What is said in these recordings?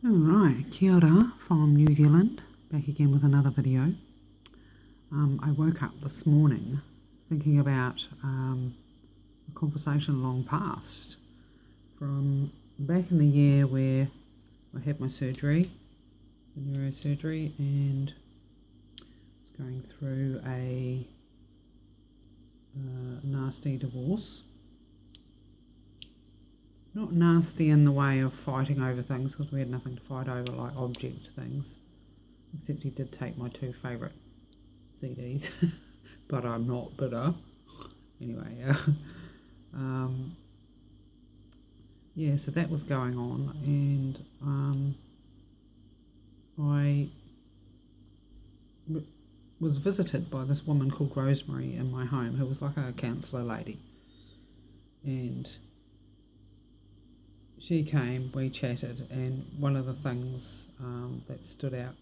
Alright, kia ora from New Zealand, back again with another video. I woke up this morning thinking about a conversation long past from back in the year where I had my surgery, the neurosurgery, and was going through a nasty divorce. Not nasty in the way of fighting over things, because we had nothing to fight over, like object things. Except he did take my two favourite CDs. But I'm not bitter. Anyway, yeah, so that was going on, and I was visited by this woman called Rosemary in my home, who was like a counsellor lady. And she came, we chatted, and one of the things that stood out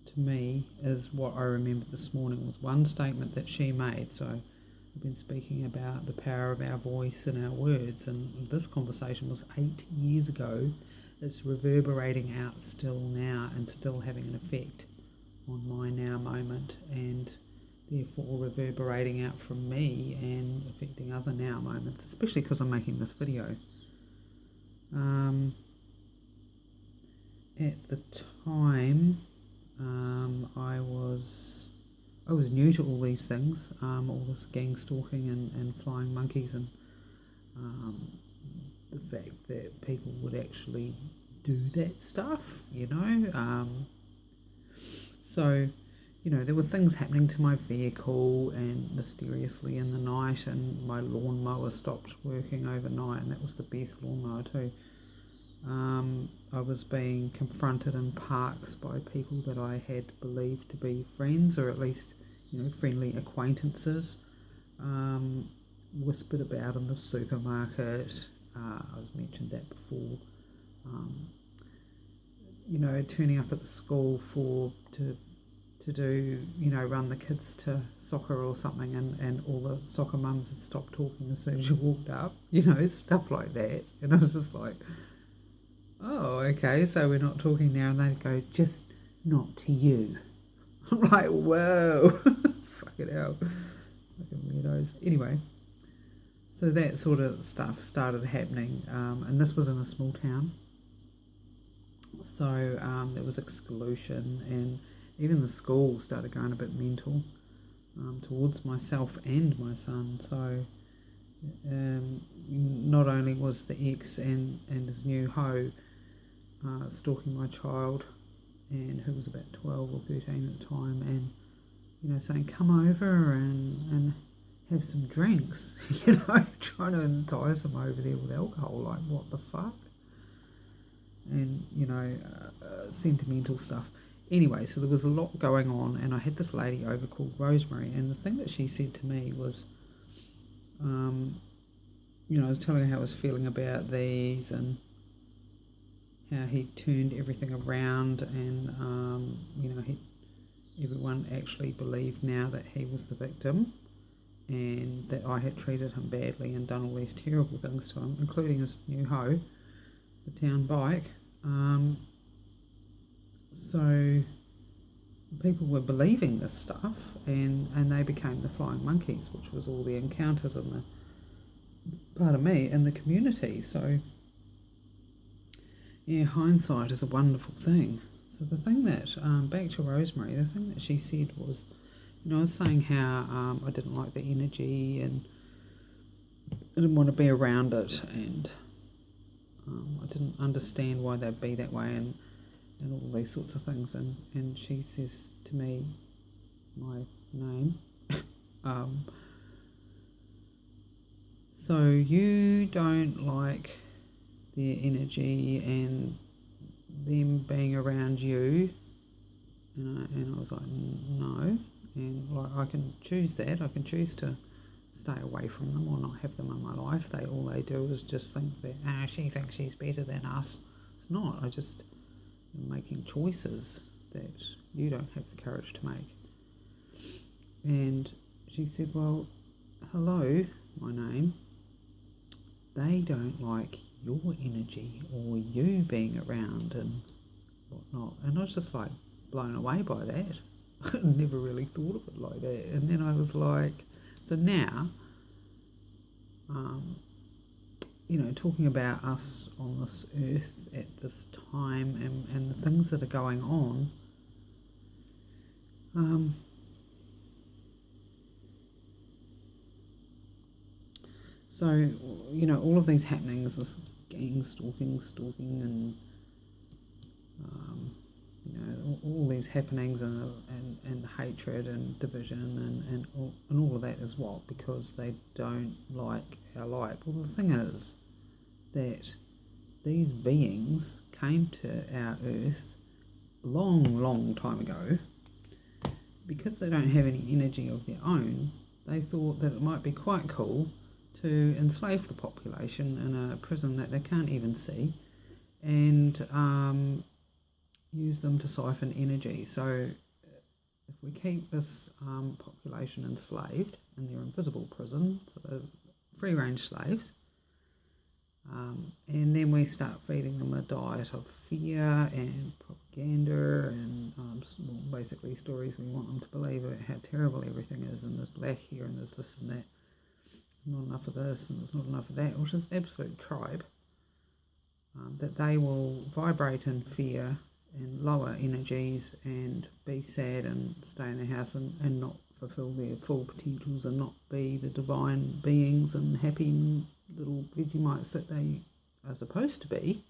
to me is what I remembered this morning was one statement that she made. So I've been speaking about the power of our voice and our words, and this conversation was 8 years ago. It's reverberating out still now and still having an effect on my now moment, and therefore reverberating out from me and affecting other now moments, especially because I'm making this video. At the time, I was new to all these things, all this gang stalking and flying monkeys, and the fact that people would actually do that stuff, So, there were things happening to my vehicle, and mysteriously in the night, and my lawnmower stopped working overnight, and that was the best lawnmower too. I was being confronted in parks by people that I had believed to be friends, or at least, friendly acquaintances. Whispered about in the supermarket. I was mentioned that before. Turning up at the school to do, run the kids to soccer or something, and all the soccer mums had stopped talking as soon as you walked up, stuff like that. And I was just like, oh, okay, so we're not talking now. And they'd go, just not to you. I'm like, whoa, fucking hell, fucking weirdos. Anyway, so that sort of stuff started happening, and this was in a small town. So there was exclusion, and even the school started going a bit mental towards myself and my son. So not only was the ex and his new hoe stalking my child, and who was about 12 or 13 at the time, and saying come over and have some drinks, trying to entice them over there with alcohol. Like, what the fuck? And sentimental stuff. Anyway, so there was a lot going on, and I had this lady over called Rosemary, and the thing that she said to me was, I was telling her how I was feeling about these, and how he turned everything around, and everyone actually believed now that he was the victim, and that I had treated him badly and done all these terrible things to him, including his new hoe, the town bike. So people were believing this stuff, and they became the flying monkeys, which was all the encounters in the community. So yeah, hindsight is a wonderful thing. So the thing that, back to Rosemary, the thing that she said was, I was saying how I didn't like the energy, and I didn't want to be around it, and I didn't understand why they'd be that way, and all these sorts of things. And she says to me, my name, so you don't like their energy and them being around you? And I was like, no. And like, I can choose that. I can choose to stay away from them or not have them in my life. All they do is just think that she thinks she's better than us. It's not. I just am making choices that you don't have the courage to make. And she said, well, hello, my name. They don't like your energy or you being around and whatnot. And I was just like blown away by that. I never really thought of it like that. And then I was like, so now, talking about us on this earth at this time and the things that are going on, so, all of these happenings, this gang stalking and, all these happenings and hatred and division and all of that is what? Because they don't like our light. Well, the thing is that these beings came to our earth a long time ago. Because they don't have any energy of their own, they thought that it might be quite cool to enslave the population in a prison that they can't even see and use them to siphon energy. So if we keep this population enslaved in their invisible prison, so they're free-range slaves, and then we start feeding them a diet of fear and propaganda and basically stories we want them to believe about how terrible everything is, and there's lack here and there's this and that, not enough of this and there's not enough of that, which is absolute tribe, that they will vibrate in fear and lower energies and be sad and stay in their house and not fulfill their full potentials and not be the divine beings and happy little Vegemites that they are supposed to be,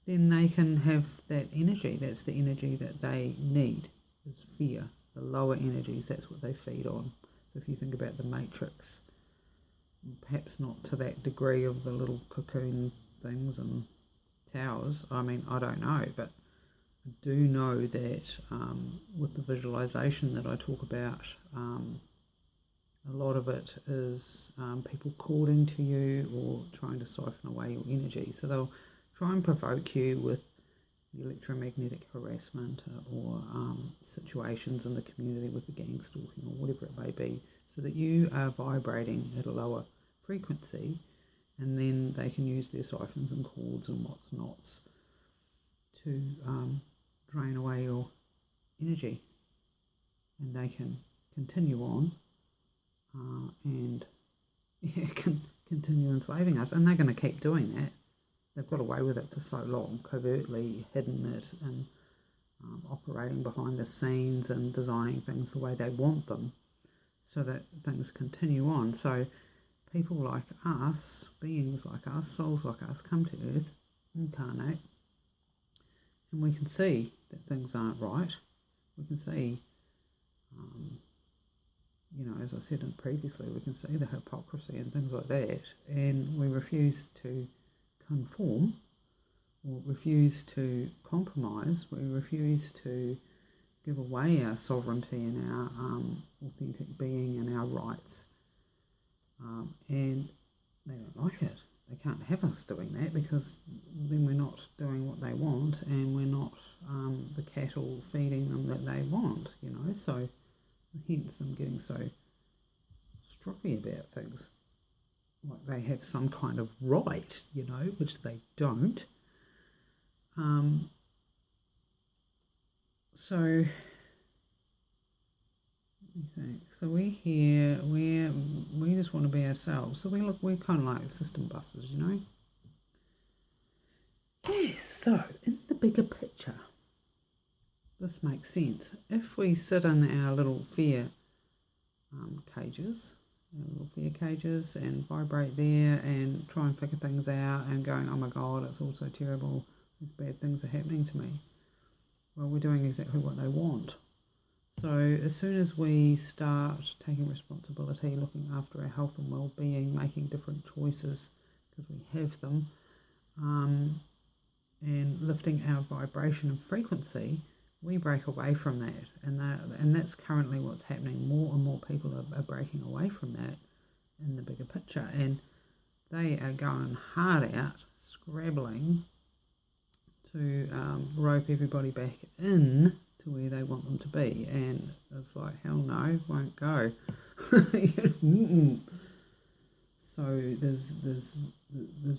then they can have that energy. That's the energy that they need, is fear. The lower energies, that's what they feed on. So if you think about the Matrix, perhaps not to that degree of the little cocoon things and towers, I mean, I don't know, but I do know that with the visualization that I talk about, a lot of it is people calling to you or trying to siphon away your energy. So they'll try and provoke you with electromagnetic harassment or situations in the community with the gang stalking or whatever it may be, so that you are vibrating at a lower frequency, and then they can use their siphons and cords and what's nots to drain away your energy, and they can continue on and can continue enslaving us, and they're going to keep doing that. They've got away with it for so long, covertly hidden it and operating behind the scenes and designing things the way they want them so that things continue on. So people like us, beings like us, souls like us come to earth, incarnate, and we can see that things aren't right. We can see, as I said previously, we can see the hypocrisy and things like that, and we refuse to conform or refuse to compromise. We refuse to give away our sovereignty and our authentic being and our rights, and they don't like it. They can't have us doing that, because then we're not doing what they want, and we're not the cattle feeding them that they want, so hence them getting so stroppy about things, like they have some kind of right, which they don't. So we're here, we just want to be ourselves. So we're kind of like system busters, Yes, so in the bigger picture, this makes sense. If we sit in our little fear cages, and vibrate there and try and figure things out and going, oh my God, it's all so terrible, these bad things are happening to me. Well, we're doing exactly what they want. So as soon as we start taking responsibility, looking after our health and well-being, making different choices because we have them, and lifting our vibration and frequency, we break away from that, and that's currently what's happening. More and more people are breaking away from that in the bigger picture, and they are going hard out, scrabbling to rope everybody back in to where they want them to be, and it's like, hell no, won't go. So there's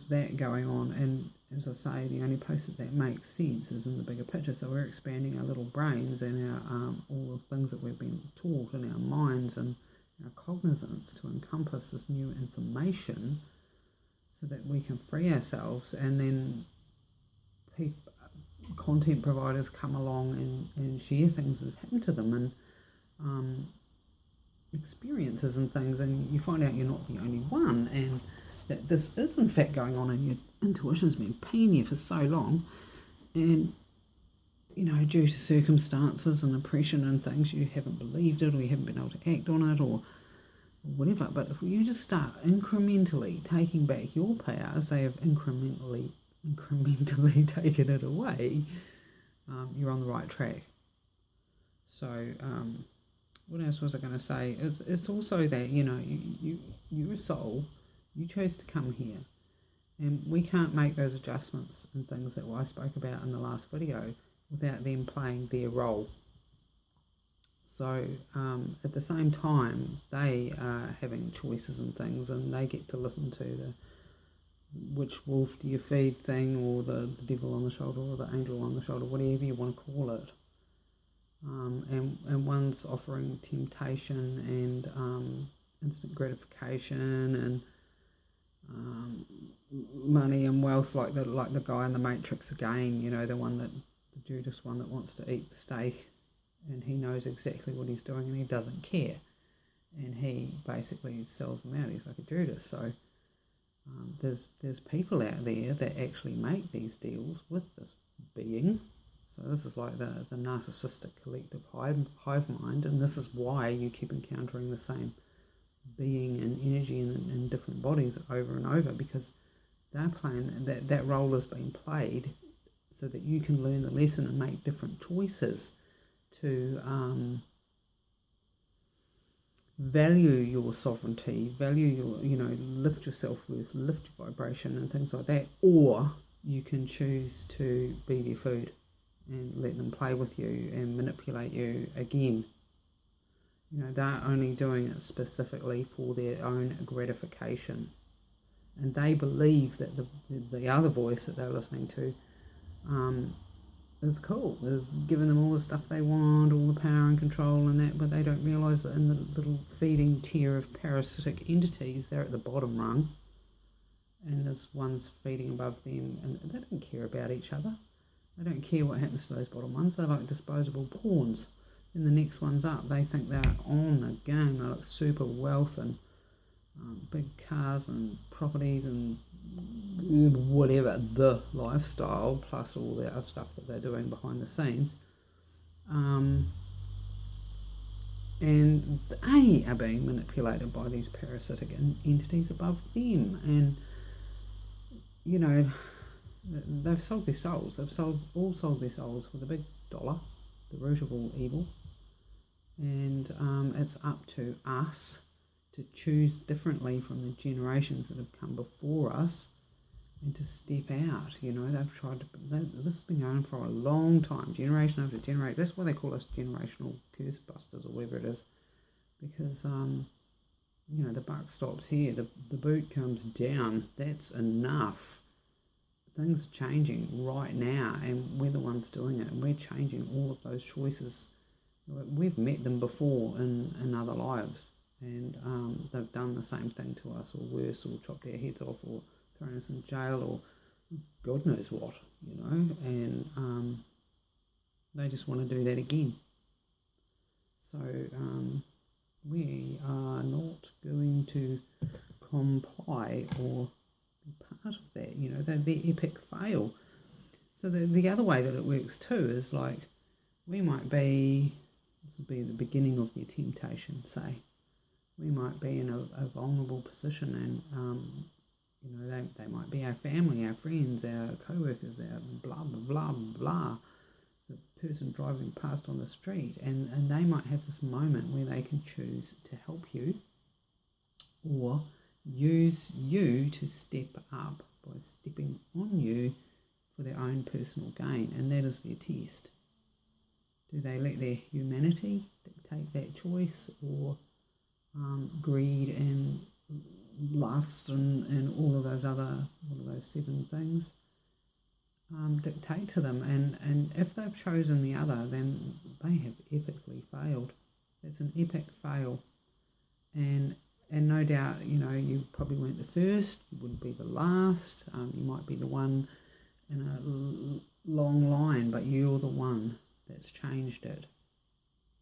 that going on, and as I say, the only place that makes sense is in the bigger picture. So we're expanding our little brains and our all the things that we've been taught in our minds and our cognizance to encompass this new information, so that we can free ourselves. And then content providers come along and share things that have happened to them, and experiences and things, and you find out you're not the only one, and that this is in fact going on, and your intuition's been pinging you for so long, and due to circumstances and oppression and things, you haven't believed it, or you haven't been able to act on it, or whatever. But if you just start incrementally taking back your power, as they have incrementally taken it away, you're on the right track. So what else was I going to say? It's also that, you're a soul, you chose to come here, and we can't make those adjustments and things that I spoke about in the last video without them playing their role. So at the same time, they are having choices and things, and they get to listen to the which wolf do you feed thing, or the devil on the shoulder, or the angel on the shoulder, whatever you want to call it. And one's offering temptation and instant gratification and money and wealth, like the guy in the Matrix again, the Judas one that wants to eat the steak, and he knows exactly what he's doing and he doesn't care, and he basically sells them out. He's like a Judas. So there's people out there that actually make these deals with this being. So this is like the narcissistic collective hive mind, and this is why you keep encountering the same being and energy in different bodies over and over, because they're playing that role has been played so that you can learn the lesson and make different choices to value your sovereignty, value your, lift your self-worth, lift your vibration and things like that. Or you can choose to be their food and let them play with you and manipulate you again. They're only doing it specifically for their own gratification. And they believe that the other voice that they're listening to is cool, is giving them all the stuff they want, all the power and control and that, but they don't realise that in the little feeding tier of parasitic entities, they're at the bottom rung, and there's one's feeding above them, and they don't care about each other. They don't care what happens to those bottom ones. They're like disposable pawns. And the next one's up, they think they're on the game. They look super wealth and big cars and properties and whatever, the lifestyle, plus all the other stuff that they're doing behind the scenes. And they are being manipulated by these parasitic entities above them. And, they've sold their souls. They've all sold their souls for the big dollar, the root of all evil. And it's up to us to choose differently from the generations that have come before us and to step out. They've tried to, this has been going on for a long time, generation after generation. That's why they call us generational curse busters, or whatever it is, because the buck stops here, the boot comes down. That's enough. Things are changing right now, and we're the ones doing it, and we're changing all of those choices. We've met them before in other lives, and they've done the same thing to us, or worse, or chopped our heads off, or thrown us in jail, or God knows what, and they just want to do that again. So we are not going to comply or be part of that. They're the epic fail. So the other way that it works too is like, we might be, this will be the beginning of their temptation, say. We might be in a vulnerable position, and they might be our family, our friends, our co-workers, our blah, blah, blah, blah, the person driving past on the street, and they might have this moment where they can choose to help you or use you to step up by stepping on you for their own personal gain, and that is their test. Do they let their humanity dictate that choice, or greed and lust and all of those 7 things dictate to them, and if they've chosen the other, then they have epically failed. It's an epic fail, and no doubt, you probably weren't the first, you wouldn't be the last, you might be the one in a long line, but you're the one that's changed it,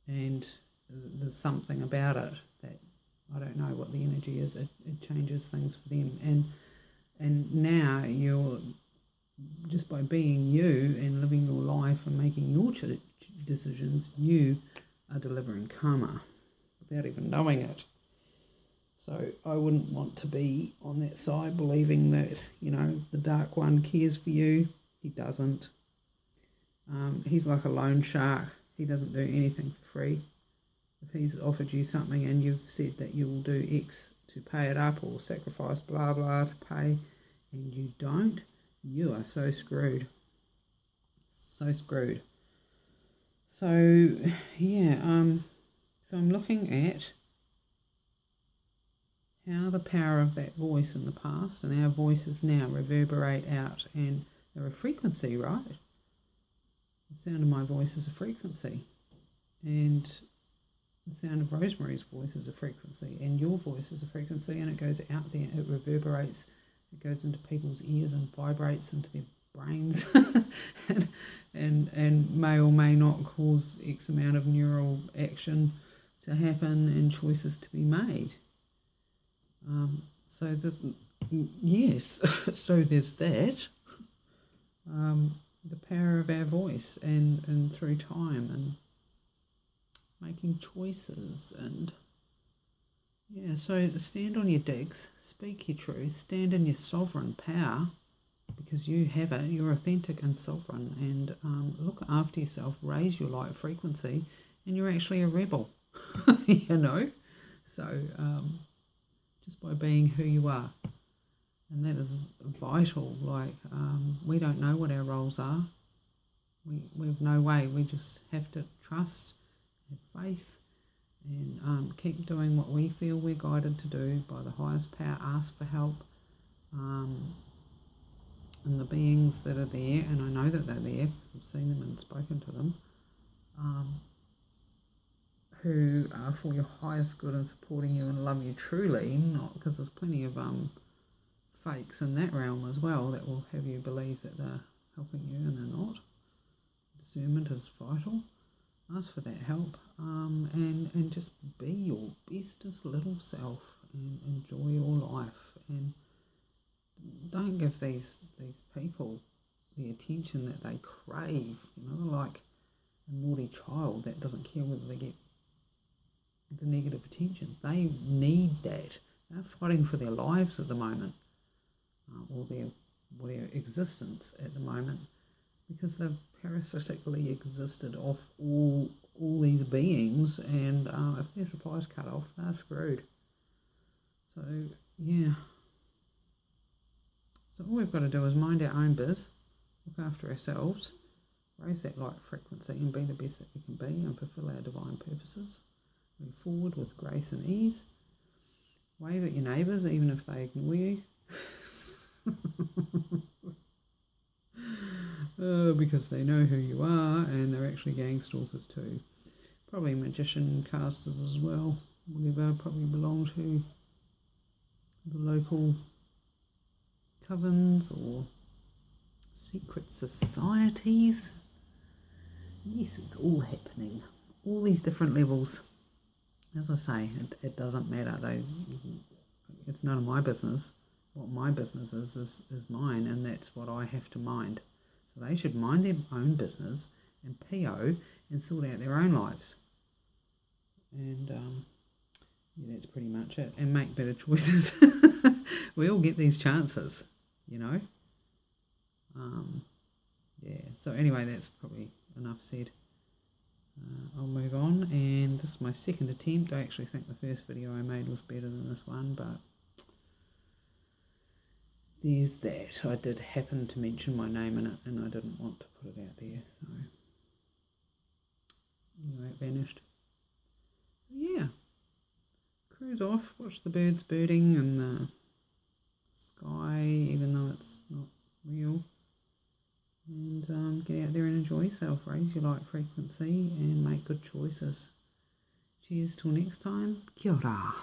and there's something about it that, I don't know what the energy is, it changes things for them, and now you're, just by being you and living your life and making your decisions, you are delivering karma without even knowing it. So I wouldn't want to be on that side believing that, the Dark One cares for you. He doesn't. He's like a loan shark. He doesn't do anything for free. If he's offered you something and you've said that you will do X to pay it up or sacrifice blah blah to pay, and you don't, you are so screwed. So screwed. So, yeah, so I'm looking at how the power of that voice in the past and our voices now reverberate out, and they're a frequency, right? The sound of my voice is a frequency, and the sound of Rosemary's voice is a frequency, and your voice is a frequency, and it goes out there, it reverberates, it goes into people's ears and vibrates into their brains and may or may not cause X amount of neural action to happen and choices to be made. Yes, so there's that. The power of our voice and through time and making choices, and so stand on your digs, speak your truth, stand in your sovereign power, because you have it, you're authentic and sovereign, and look after yourself, raise your light frequency, and you're actually a rebel, so just by being who you are, and that is vital. We don't know what our roles are, we have no way, we just have to trust, have faith, and keep doing what we feel we're guided to do by the highest power, ask for help, and the beings that are there, and I know that they're there because I've seen them and spoken to them, who are for your highest good and supporting you and love you truly, not because there's plenty of fakes in that realm as well that will have you believe that they're helping you and they're not. Discernment is vital. Ask for that help, and just be your bestest little self and enjoy your life, and don't give these people the attention that they crave. Like a naughty child that doesn't care whether they get the negative attention. They need that. They're fighting for their lives at the moment, or their existence at the moment, because they've parasitically existed off all these beings, and if their supply's cut off, they're screwed. So all we've got to do is mind our own biz, look after ourselves, raise that light frequency, and be the best that we can be, and fulfill our divine purposes. Move forward with grace and ease. Wave at your neighbours even if they ignore you. Because they know who you are, and they're actually gang stalkers too. Probably magician casters as well. Whatever, probably belong to the local covens or secret societies. Yes, it's all happening. All these different levels. As I say, it doesn't matter. It's none of my business. What my business is mine, and that's what I have to mind. So they should mind their own business and PO and sort out their own lives. And that's pretty much it. And make better choices. We all get these chances, So anyway, that's probably enough said. I'll move on, and this is my second attempt. I actually think the first video I made was better than this one, but there's that. I did happen to mention my name in it, and I didn't want to put it out there, so anyway, it vanished. So yeah, cruise off watch the birds birding and the sky, even though it's not real. And get out there and enjoy yourself, raise your light frequency and make good choices. Cheers till next time. Kia ora.